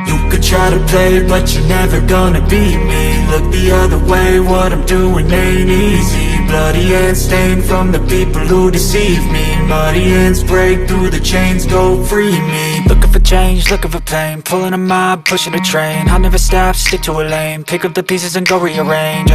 You could try to play, but you're never gonna beat me. Look the other way, what I'm doing ain't easy. Bloody hands stained from the people who deceive me. Muddy hands break through the chains, go free me. Looking for change, looking for pain, pulling a mob, pushing a train. I'll never stop, stick to a lane, pick up the pieces and go rearrange.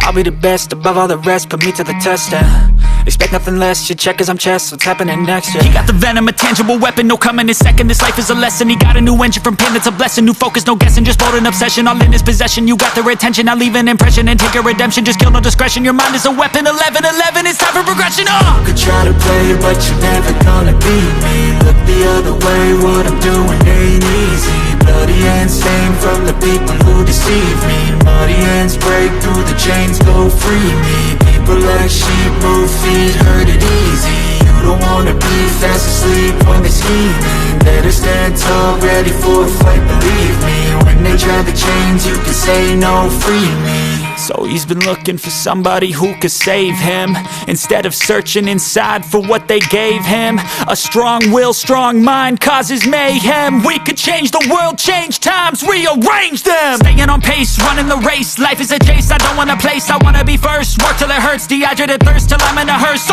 I'll be the best above all the rest, put me to the test and expect nothing less, your check is I'm chess, what's happening next, yeah. He got the venom, a tangible weapon, no coming in second. This life is a lesson, he got a new engine from pain, that's a blessing. New focus, no guessing, just bold and obsession, all in his possession. You got their attention, I'll leave an impression and take a redemption. Just kill, no discretion, your mind is a weapon. 11-11, it's time for progression, You could try to play, but you're never gonna beat me. Look the other way, what I'm doing ain't easy. Bloody hands stained from the people who deceive me. Muddy hands break through the chains, go free me. People like sheep move feet, hurt it easy. You don't wanna be fast asleep when they're scheming. Better stand tall, ready for a fight, believe me. When they try the chains, you can say no, free me. So he's been looking for somebody who could save him, instead of searching inside for what they gave him. A strong will, strong mind causes mayhem. We could change the world, change times, rearrange them. Staying on pace, running the race. Life is a chase, I don't want a place, I wanna be first. Work till it hurts, dehydrated thirst till I'm in a hearse.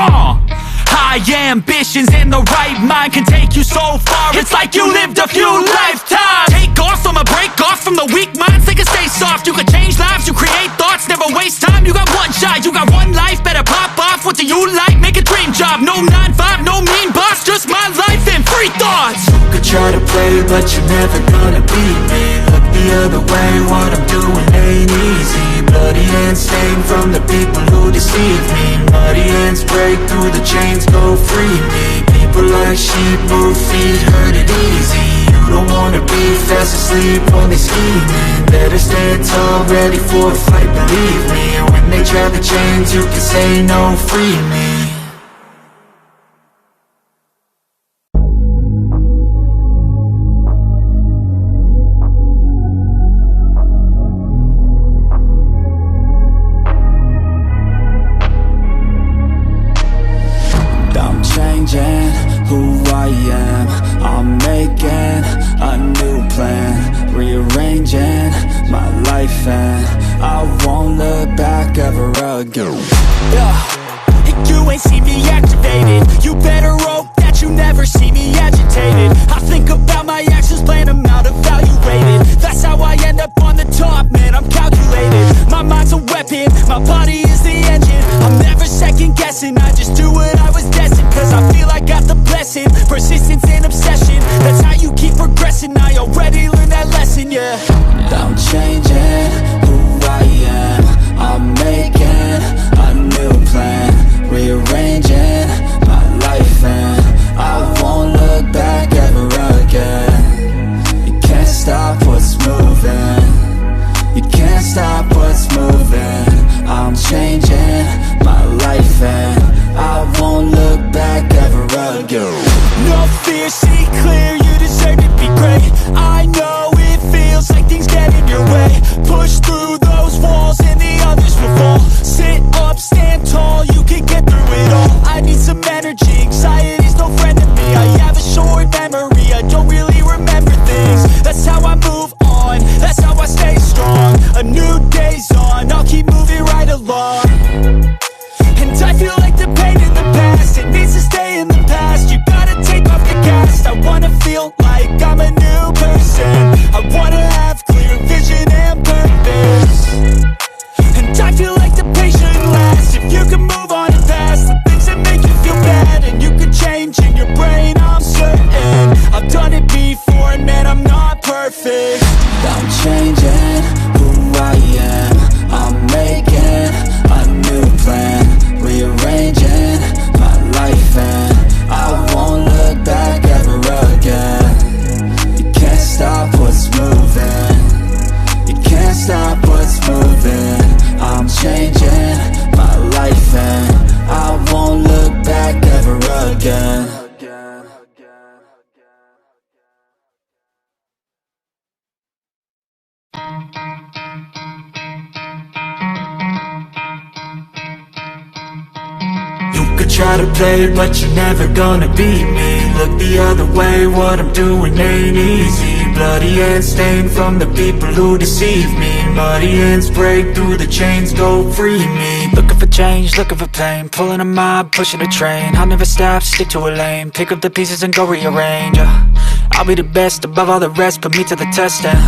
High ambitions in the right mind can take you so far. It's like you lived a few lifetimes. Take off, I'ma break off from the weak minds. They can stay soft, you can change lives, you create thoughts. Never waste time, you got one shot, you got one life. Better pop off, what do you like? Make a dream job, no 9-5, no mean boss. Just my life and free thoughts. You could try to play, but you're never gonna beat me. Look the other way, what I'm doing ain't easy. Bloody hands stained from the people who deceive me. Muddy hands break through the chains, go free me. People like sheep move feet, hurt it easy. You don't wanna be fast asleep when they're scheming. Better stand tall, ready for a fight, believe me. When they try the chains, you can say no, free me. Who I am, I'm making a new plan, rearranging my life and I won't look back ever again. You ain't see me activated, you better hope that you never see me agitated. I think about my actions, plan them out, evaluated. That's how I end up on the top, man, I'm calculated. My mind's a weapon, my body is the engine. I'm never second guessing, I just do what I was destined. Cause I feel I got the blessing, persistence and obsession. That's how you keep progressing, I already learned that lesson, yeah. I'm changing who I am, I'm making a new plan, rearranging my life and I won't look back ever again. You can't stop what's moving, you can't stop what's moving. I'm changing my life and I won't look back ever again. No fear, see clear, you deserve to be great. I know it feels like things get in your way. Push through those walls and the others will fall. Sit up, stand tall, you can get through it all. I need some energy, anxiety's no friend to me. I have a short memory, I don't really remember things. That's how I move on, that's how I stay strong. A new day's on, I'll keep moving right along. And I feel like the pain in the past, it needs to stay in the past. You gotta take off the cast, I wanna feel like I'm a new person. try to play, but you're never gonna beat me. Look the other way, what I'm doing ain't easy. Bloody hands stained from the people who deceive me. Muddy hands break through the chains, go free me. Looking for change, looking for pain, pulling a mob, pushing a train. I'll never stop, stick to a lane, pick up the pieces and go rearrange. I'll be the best above all the rest, put me to the test and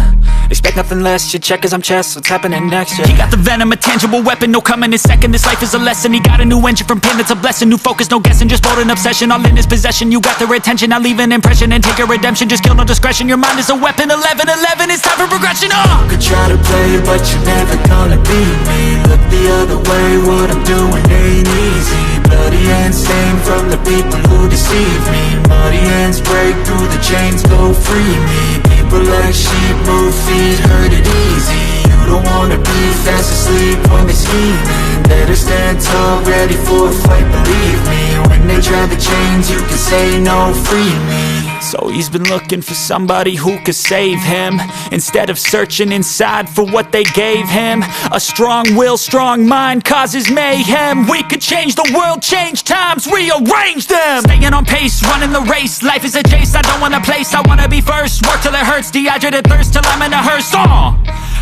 expect nothing less, your check is I'm chess, what's happening next, yeah. He got the venom, a tangible weapon, no coming in second. This life is a lesson, he got a new engine from pain, that's a blessing. New focus, no guessing, just bold and obsession, all in his possession. You got their attention, I'll leave an impression and take your redemption. Just kill, no discretion, your mind is a weapon. 11-11, it's time for progression, You could try to play, but you're never gonna beat me. Look the other way, what I'm doing ain't easy. Bloody hands stained from the people who deceive me. Muddy hands break through the chains, go free me. People like sheep move feet, hurt it easy. You don't wanna be fast asleep when they scheming. Better stand tall, ready for a fight, believe me. When they try the chains, you can say no, free me. So he's been looking for somebody who could save him, instead of searching inside for what they gave him. A strong will, strong mind causes mayhem. We could change the world, change times, rearrange them. Staying on pace, running the race, life is a chase. I don't want a place, I wanna be first. Work till it hurts, dehydrated thirst till I'm in a hearse.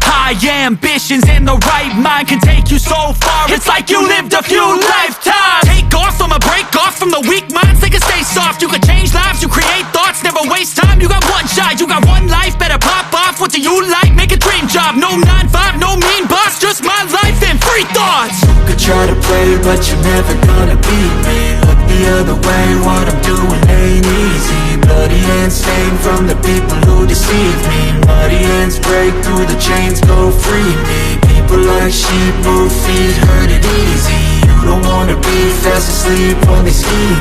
High ambitions and the right mind can take you so far. It's like you lived a few lifetimes. Take off from a break off from the weak minds, they can stay soft. You can change lives, you create thoughts, never waste time. You got one shot, you got one life, better pop off. What do you like? Make a dream job. No 9-5, no mean boss, just my life and free thoughts. You could try to play, but you're never gonna beat me. Look the other way, what I'm doing ain't easy. Bloody hands stained from the people who deceive me. Muddy hands break through the chains, go free me. People like sheep move feet, hurt it easy. You don't wanna be fast asleep when they scheme